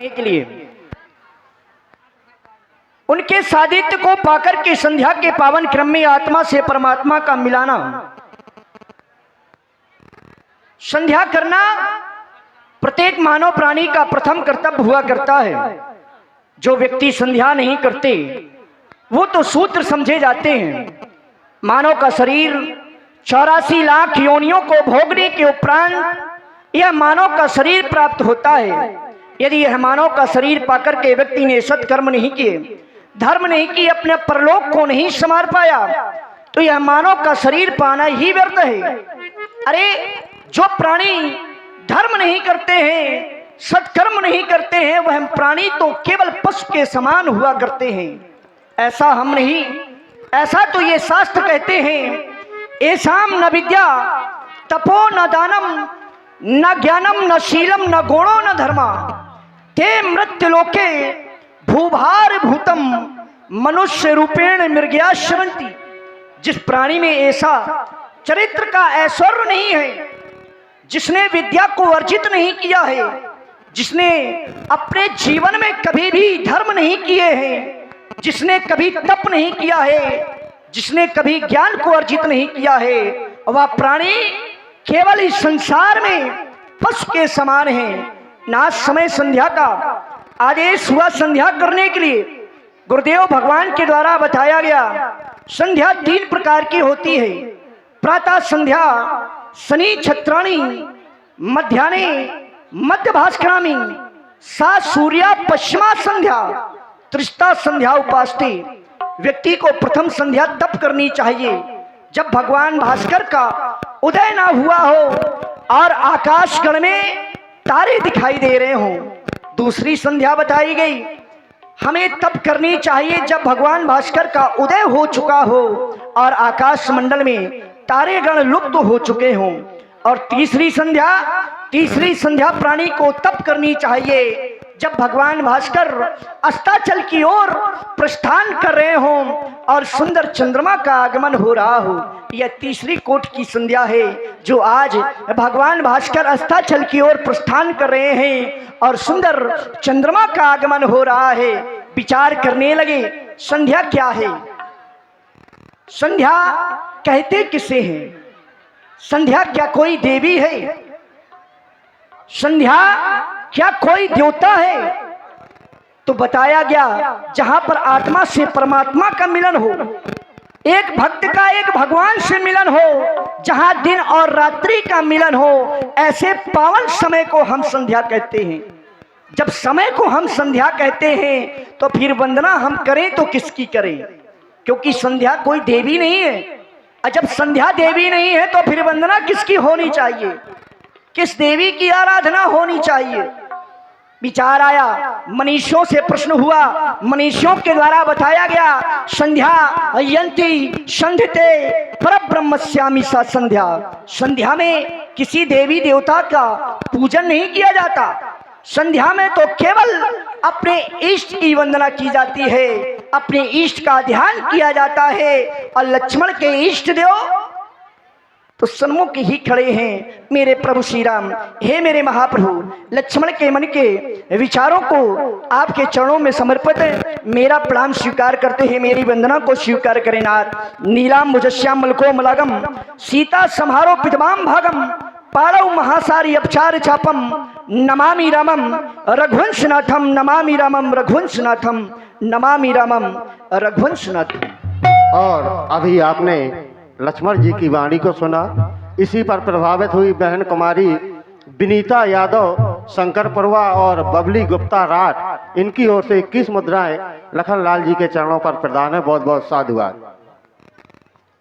के लिए उनके सादित्य को पाकर के संध्या के पावन क्रम में आत्मा से परमात्मा का मिलाना, संध्या करना प्रत्येक मानव प्राणी का प्रथम कर्तव्य हुआ करता है। जो व्यक्ति संध्या नहीं करते वो तो शूद्र समझे जाते हैं। मानव का शरीर 84 लाख योनियों को भोगने के उपरांत यह मानव का शरीर प्राप्त होता है। यदि यह मानव का शरीर पाकर के व्यक्ति ने सत्कर्म नहीं किए, धर्म नहीं किए, अपने परलोक को नहीं संवार पाया, तो यह मानव का शरीर पाना ही व्यर्थ है। अरे जो प्राणी धर्म नहीं करते हैं, सत्कर्म नहीं करते हैं, वह प्राणी तो केवल पशु के समान हुआ करते हैं। ऐसा हम नहीं, ऐसा तो ये शास्त्र कहते हैं। ऐसाम न विद्या तपो न दानम न ज्ञानम न शीलम न गुणो न धर्मा ते मृत्यु लोके भूभार भूतम मनुष्य रूपेण मृग्या श्रवंती। जिस प्राणी में ऐसा चरित्र का ऐश्वर्य नहीं है, जिसने विद्या को अर्जित नहीं किया है, जिसने अपने जीवन में कभी भी धर्म नहीं किए हैं, जिसने कभी तप नहीं किया है, जिसने कभी ज्ञान को अर्जित नहीं किया है, वह प्राणी केवल इस संसार में पशु के समान है। नाथ समय संध्या का आदेश हुआ संध्या करने के लिए। गुरुदेव भगवान के द्वारा बताया गया संध्या 3 प्रकार की होती है। प्रातः संध्या, शनि छत्राणी, मध्याह्ने मध्य भास्करामी, सा सूर्या पश्चिमा संध्या, त्रिष्टा संध्या उपास्ते। व्यक्ति को प्रथम संध्या तब करनी चाहिए जब भगवान भास्कर का उदय ना हुआ हो और आकाश गण में तारे दिखाई दे रहे हों। दूसरी संध्या बताई गई हमें तब करनी चाहिए जब भगवान भास्कर का उदय हो चुका हो और आकाश मंडल में तारे गण लुप्त हो चुके हों। और तीसरी संध्या प्राणी को तब करनी चाहिए जब भगवान भास्कर अस्ताचल की ओर प्रस्थान कर रहे हों और सुंदर चंद्रमा का आगमन हो रहा हो। यह तीसरी कोट की संध्या है जो आज भगवान भास्कर अस्ताचल की ओर प्रस्थान कर रहे हैं और सुंदर चंद्रमा का आगमन हो रहा है। विचार करने लगे संध्या क्या है, संध्या कहते किसे हैं, संध्या क्या कोई देवी है, संध्या क्या कोई देवता है? तो बताया गया जहां पर आत्मा से परमात्मा का मिलन हो, एक भक्त का एक भगवान से मिलन हो, जहां दिन और रात्रि का मिलन हो, ऐसे पावन समय को हम संध्या कहते हैं। जब समय को हम संध्या कहते हैं तो फिर वंदना हम करें तो किसकी करें, क्योंकि संध्या कोई देवी नहीं है। और जब संध्या देवी नहीं है तो फिर वंदना किसकी होनी चाहिए, किस देवी की आराधना होनी चाहिए? विचार आया, मनीषियों से प्रश्न हुआ, मनीषियों के द्वारा बताया गया संध्या यंती संध्यते परब्रह्मस्यामि सा संध्या। संध्या में किसी देवी देवता का पूजन नहीं किया जाता। संध्या में तो केवल अपने इष्ट की वंदना की जाती है, अपने इष्ट का ध्यान किया जाता है। और लक्ष्मण के इष्ट देव तो सन्मुख ही खड़े हैं मेरे प्रभु श्री राम। हे मेरे महाप्रभु, लक्ष्मण के मन के विचारों को आपके चरणों में समर्पित मेरा प्रणाम स्वीकार करते हैं, मेरी वंदना को स्वीकार करें। नाथ नीलाम मुजस्याम मलको मलागम सीता संहारो पितमाम भागम पाड़व महासारी अपचार चापम नमामि रामम रघुवंशनाथम नमामि रामम रघुवंशनाथम नमामि रामम रघुवंशनाथम। और अभी आपने लक्ष्मण जी की वाणी को सुना। इसी पर प्रभावित हुई बहन कुमारी विनीता यादव, शंकर पुरवा और बबली गुप्ता राठ, इनकी ओर से 21 मुद्राएं लखनलाल जी के चरणों पर प्रदान है। बहुत बहुत साधुवाद।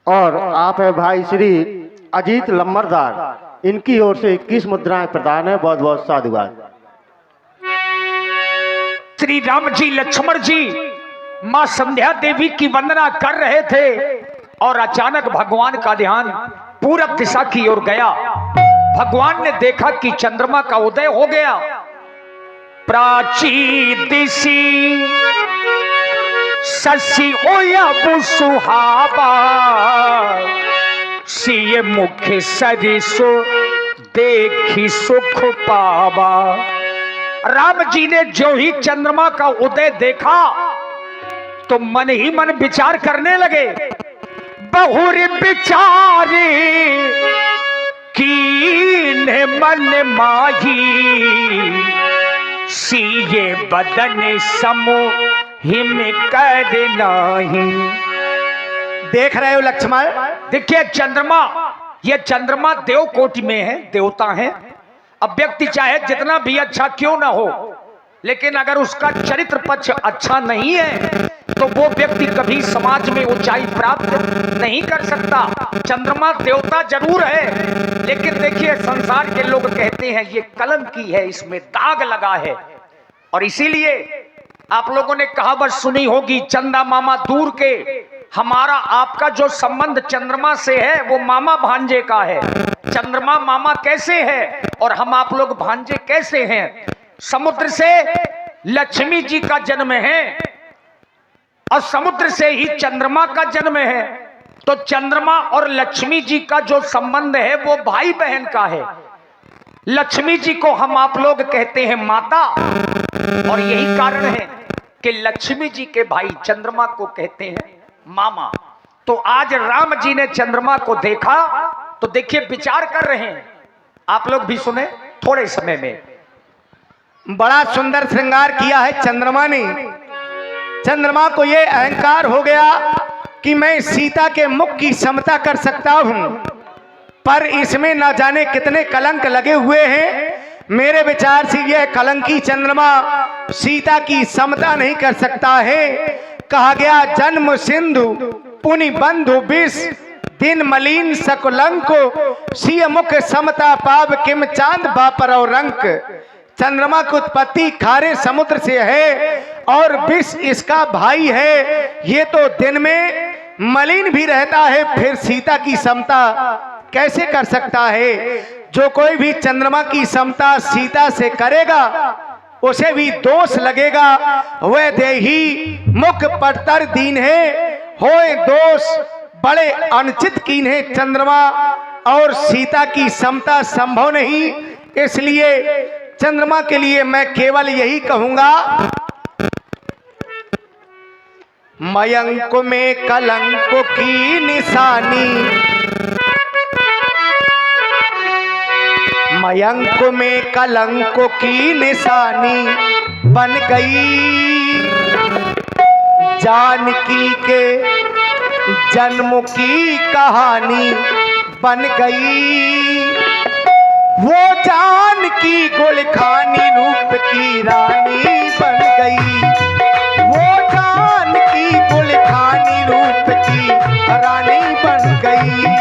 और आप है भाई श्री अजीत लम्बरदार, इनकी ओर से 21 मुद्राएं प्रदान है। बहुत बहुत साधुवाद। श्री राम जी लक्ष्मण जी मां संध्या देवी की वंदना कर रहे थे और अचानक भगवान का ध्यान पूरब दिशा की ओर गया। भगवान ने देखा कि चंद्रमा का उदय हो गया। प्राची दिशी शशि ओया सुहावा सिय मुख सरिसो देखी सुख पावा। राम जी ने जो ही चंद्रमा का उदय देखा तो मन ही मन विचार करने लगे। बहुर विचारे कीन मन माही, सिए बदन समोहिम कर नाही। देख रहे हो लक्ष्मण, देखिए चंद्रमा, ये चंद्रमा देव कोटि में है, देवता है। अब व्यक्ति चाहे जितना भी अच्छा क्यों ना हो, लेकिन अगर उसका चरित्र पक्ष अच्छा नहीं है तो वो व्यक्ति कभी समाज में ऊंचाई प्राप्त नहीं कर सकता। चंद्रमा देवता जरूर है, लेकिन देखिए संसार के लोग कहते हैं ये कलंकी है, इसमें दाग लगा है। और इसीलिए आप लोगों ने कहावत सुनी होगी, चंदा मामा दूर के, हमारा आपका जो संबंध चंद्रमा से है वो मामा भांजे का है। चंद्रमा मामा कैसे है और हम आप लोग भांजे कैसे हैं? समुद्र से लक्ष्मी जी का जन्म है और समुद्र से ही चंद्रमा का जन्म है। तो चंद्रमा और लक्ष्मी जी का जो संबंध है वो भाई बहन का है। लक्ष्मी जी को हम आप लोग कहते हैं माता, और यही कारण है कि लक्ष्मी जी के भाई चंद्रमा को कहते हैं मामा। तो आज राम जी ने चंद्रमा को देखा तो देखिए विचार कर रहे हैं, आप लोग भी सुने थोड़े समय में। बड़ा सुंदर श्रृंगार किया है चंद्रमा ने। चंद्रमा को यह अहंकार हो गया कि मैं सीता के मुख की समता कर सकता हूं, पर इसमें न जाने कितने कलंक लगे हुए हैं। मेरे विचार से यह कलंकी चंद्रमा सीता की समता नहीं कर सकता है। कहा गया जन्म सिंधु पुनि बंधु विष, दिन मलिन सकुलंको, सिय मुख समता पाव किम चांद बापर और रंक। चंद्रमा की उत्पत्ति खारे समुद्र से है और विष इसका भाई है। ये तो दिन में मलिन भी रहता है, फिर सीता की समता कैसे कर सकता है? जो कोई भी चंद्रमा की समता सीता से करेगा उसे भी दोष लगेगा। वह देही मुख पटतर दीन है, होए दोष बड़े अनुचित कीन है। चंद्रमा और सीता की समता संभव नहीं, इसलिए चंद्रमा के लिए मैं केवल यही कहूंगा, मयंक में कलंक की निशानी, मयंक में कलंक की निशानी बन गई। जानकी के जन्म की कहानी बन गई। वो जानकी गुलखानी रूप की रानी बन गई। वो जानकी गुलखानी रूप की रानी बन गई।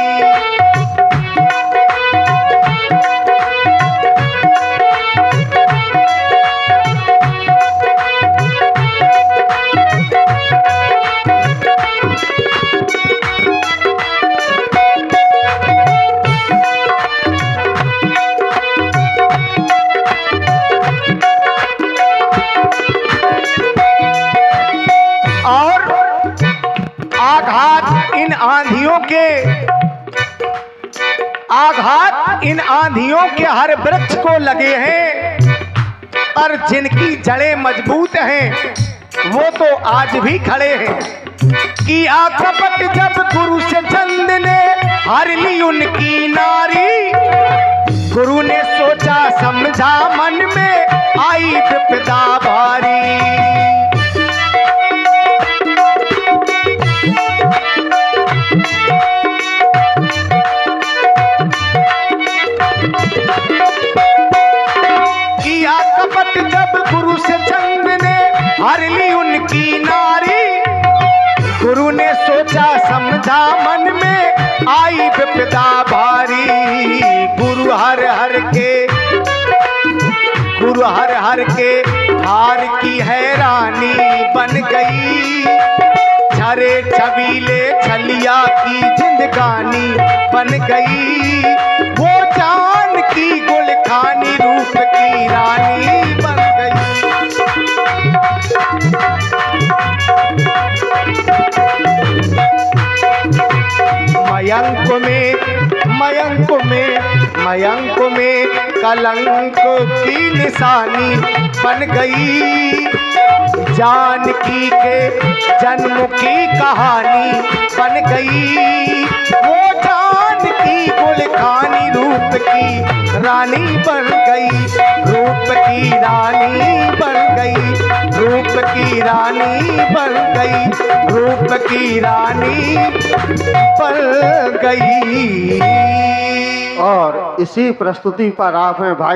आघात इन आंधियों के हर वृक्ष को लगे हैं, और जिनकी जड़ें मजबूत हैं वो तो आज भी खड़े हैं। कि आकपट जब गुरु से चंद ने हर ली उनकी नारी, गुरु ने सोचा समझा मन में आई विपदा भारी। जब गुरु से चंद ने हर ली उनकी नारी, गुरु ने सोचा समझा मन में आई विपदा भारी। गुरु हर हर के हार की हैरानी बन गई। झरे छबीले छलिया की जिंदगानी बन गई। वो जानकी गुलखानी रूप की रानी बन गई। मयंक में मयंक में कलंक की निशानी बन गई। जानकी के जन्म की कहानी बन गई। वो जानकी गुलखानी रूप की रानी बन गई। रूप की रानी बन गई। रूप की रानी बन गई। रूप की रानी बन गई। और इसी प्रस्तुति पर आप हैं भाई